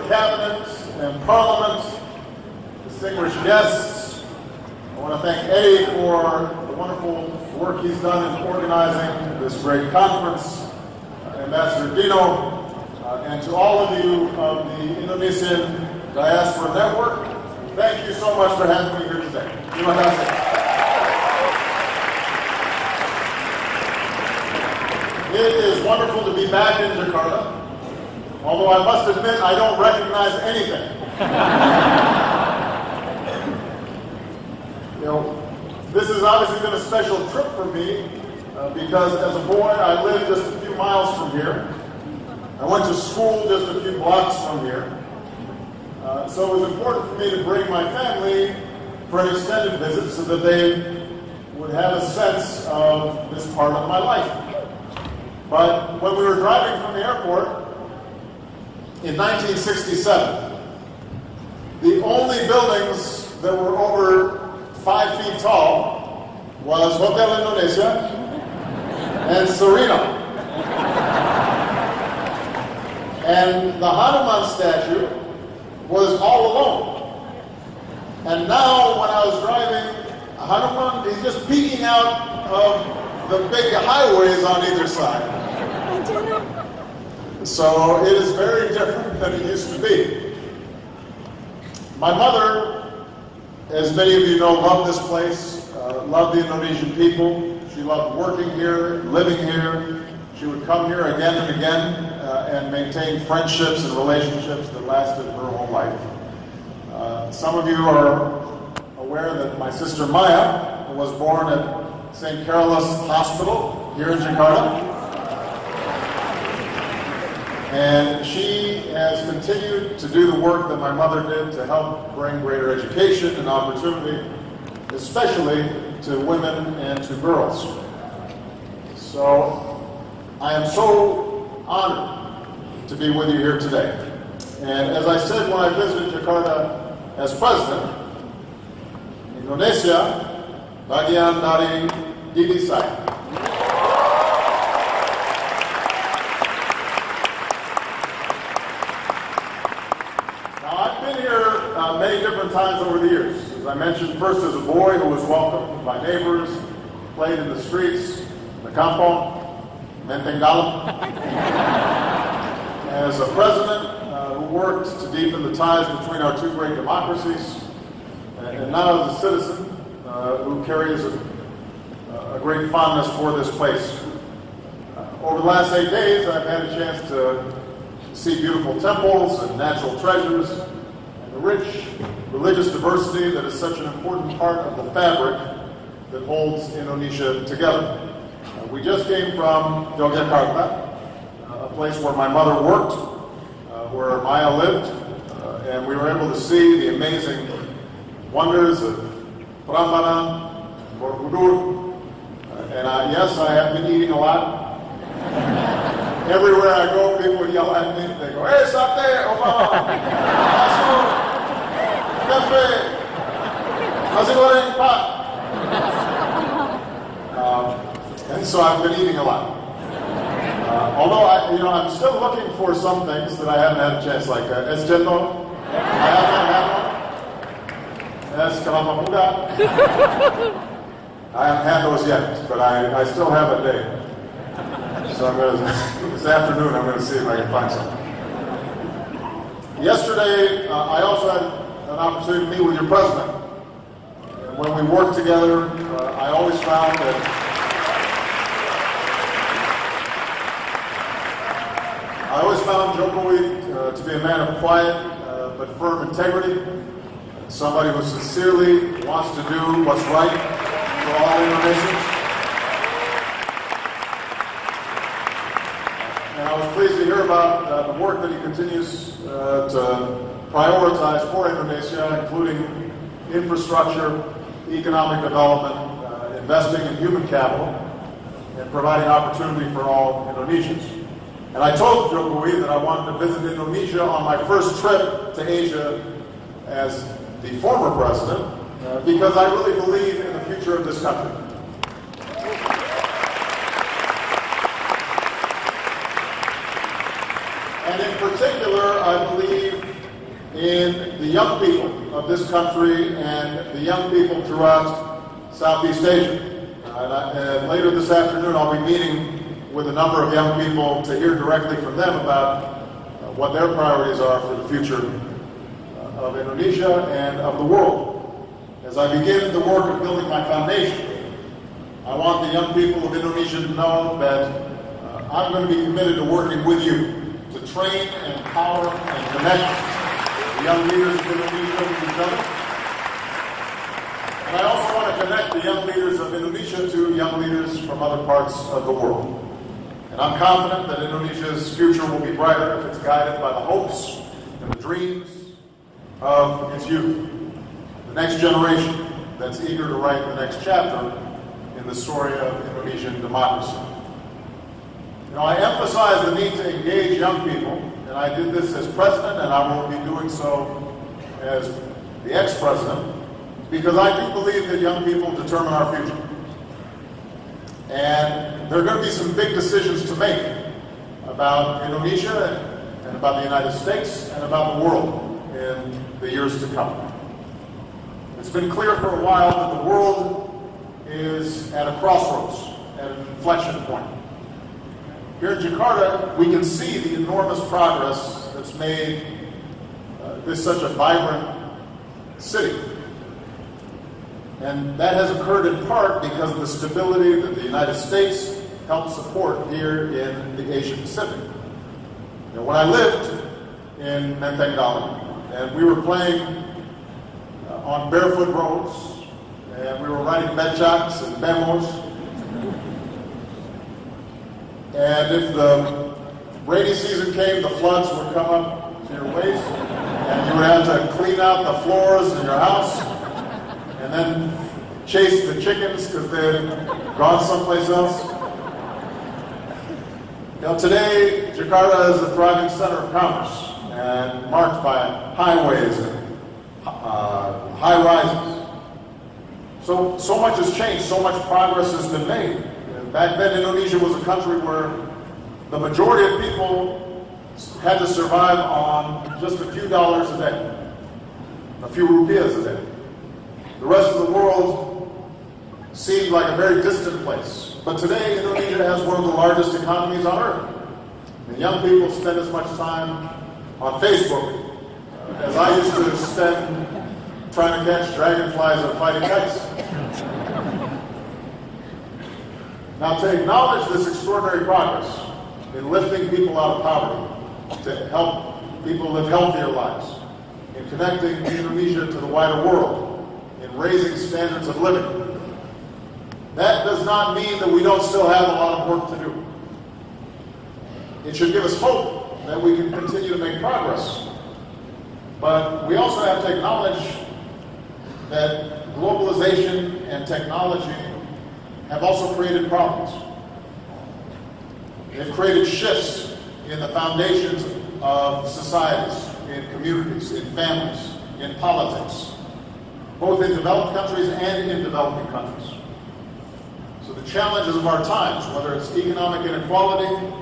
Cabinet and Parliament, distinguished guests, I want to thank Eddie for the wonderful work he's done in organizing this great conference, Ambassador Dino, and to all of you of the Indonesian Diaspora Network, thank you so much for having me here today. Terima kasih. It is wonderful to be back in Jakarta, although I must admit I don't recognize anything. This has obviously been a special trip for me because as a boy I lived just a few miles from here. I went to school just a few blocks from here. So it was important for me to bring my family for an extended visit so that they would have a sense of this part of my life. But when we were driving from the airport in 1967, the only buildings that were over 5 feet tall was Hotel Indonesia and Serena. And the Hanuman statue was all alone. And now when I was driving, Hanuman, he's just peeking out of the big highways on either side. So it is very different than it used to be. My mother, as many of you know, loved this place, loved the Indonesian people. She loved working here, living here. She would come here again and again and maintain friendships and relationships that lasted her whole life. Some of you are aware that my sister Maya was born at St. Carolus Hospital here in Jakarta. And she has continued to do the work that my mother did to help bring greater education and opportunity, especially to women and to girls. So I am so honored to be with you here today. And as I said when I visited Jakarta as president, Indonesia Bagian Dari Diri. Many different times over the years. As I mentioned, first as a boy who was welcomed by neighbors, played in the streets, the kampong, menteng dalam. As a president who worked to deepen the ties between our two great democracies, and now as a citizen who carries a great fondness for this place. Over the last 8 days, I've had a chance to see beautiful temples and natural treasures, the rich religious diversity that is such an important part of the fabric that holds Indonesia together. We just came from Jakarta, a place where my mother worked, where Maya lived, and we were able to see the amazing wonders of Prambanan, Borobudur, and yes, I have been eating a lot. Everywhere I go, people would yell at me. They go, "Hey, Sate, Obama, Asu, Cafe, nasi goreng, Pak." And so I've been eating a lot. Although I'm still looking for some things that I haven't had a chance, like escendo. I haven't had one. Es kelapa muda. I haven't had those yet, but I still have a day. So this afternoon I'm going to see if I can find some. Yesterday, I also had an opportunity to meet with your president. And when we worked together, I always found Jokowi to be a man of quiet but firm integrity, somebody who sincerely wants to do what's right for all Indonesians. And I was pleased to hear about the work that he continues to prioritize for Indonesia, including infrastructure, economic development, investing in human capital, and providing opportunity for all Indonesians. And I told Jokowi that I wanted to visit Indonesia on my first trip to Asia as the former president, because I really believe in the future of this country. And in particular, I believe the young people of this country and the young people throughout Southeast Asia. And later this afternoon, I'll be meeting with a number of young people to hear directly from them about what their priorities are for the future of Indonesia and of the world. As I begin the work of building my foundation, I want the young people of Indonesia to know that I'm going to be committed to working with you to train and empower and connect the young leaders of Indonesia with each other. And I also want to connect the young leaders of Indonesia to young leaders from other parts of the world. And I'm confident that Indonesia's future will be brighter if it's guided by the hopes and the dreams of its youth, the next generation that's eager to write the next chapter in the story of Indonesian democracy. You know, I emphasize the need to engage young people, and I did this as president, and I will be doing so as the ex-president, because I do believe that young people determine our future. And there are going to be some big decisions to make about Indonesia and about the United States and about the world in the years to come. It's been clear for a while that the world is at a crossroads, at an inflection point. Here in Jakarta, we can see the enormous progress that's made this such a vibrant city. And that has occurred in part because of the stability that the United States helped support here in the Asia Pacific. You know, when I lived in Menteng, and we were playing on barefoot roads, and we were riding becaks and bemos, and if the rainy season came, the floods would come up to your waist, and you would have to clean out the floors in your house, and then chase the chickens because they had gone someplace else. You know, today, Jakarta is a thriving center of commerce and marked by highways and high rises. So much has changed, so much progress has been made. And back then, Indonesia was a country where the majority of people had to survive on just a few dollars a day, a few rupiahs a day. The rest of the world seemed like a very distant place. But today, Indonesia has one of the largest economies on earth. And young people spend as much time on Facebook as I used to spend trying to catch dragonflies or fighting kites. Now, to acknowledge this extraordinary progress in lifting people out of poverty, to help people live healthier lives, in connecting Indonesia to the wider world, in raising standards of living. That does not mean that we don't still have a lot of work to do. It should give us hope that we can continue to make progress. But we also have to acknowledge that globalization and technology have also created problems. They've created shifts in the foundations of societies, in communities, in families, in politics, both in developed countries and in developing countries. So the challenges of our times, whether it's economic inequality,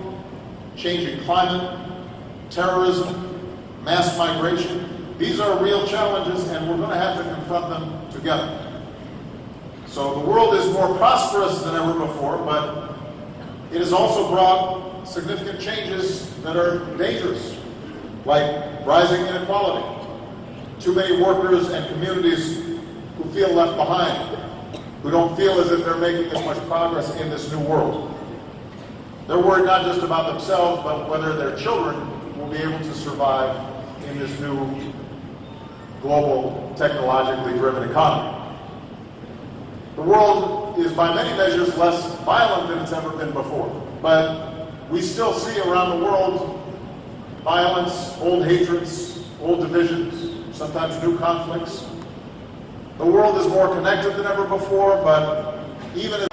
changing climate, terrorism, mass migration, these are real challenges and we're going to have to confront them together. So the world is more prosperous than ever before, but it has also brought significant changes that are dangerous, like rising inequality, too many workers and communities who feel left behind, who don't feel as if they're making as much progress in this new world. They're worried not just about themselves, but whether their children will be able to survive in this new global, technologically driven economy. The world is by many measures less violent than it's ever been before, but we still see around the world violence, old hatreds, old divisions, sometimes new conflicts. The world is more connected than ever before, but even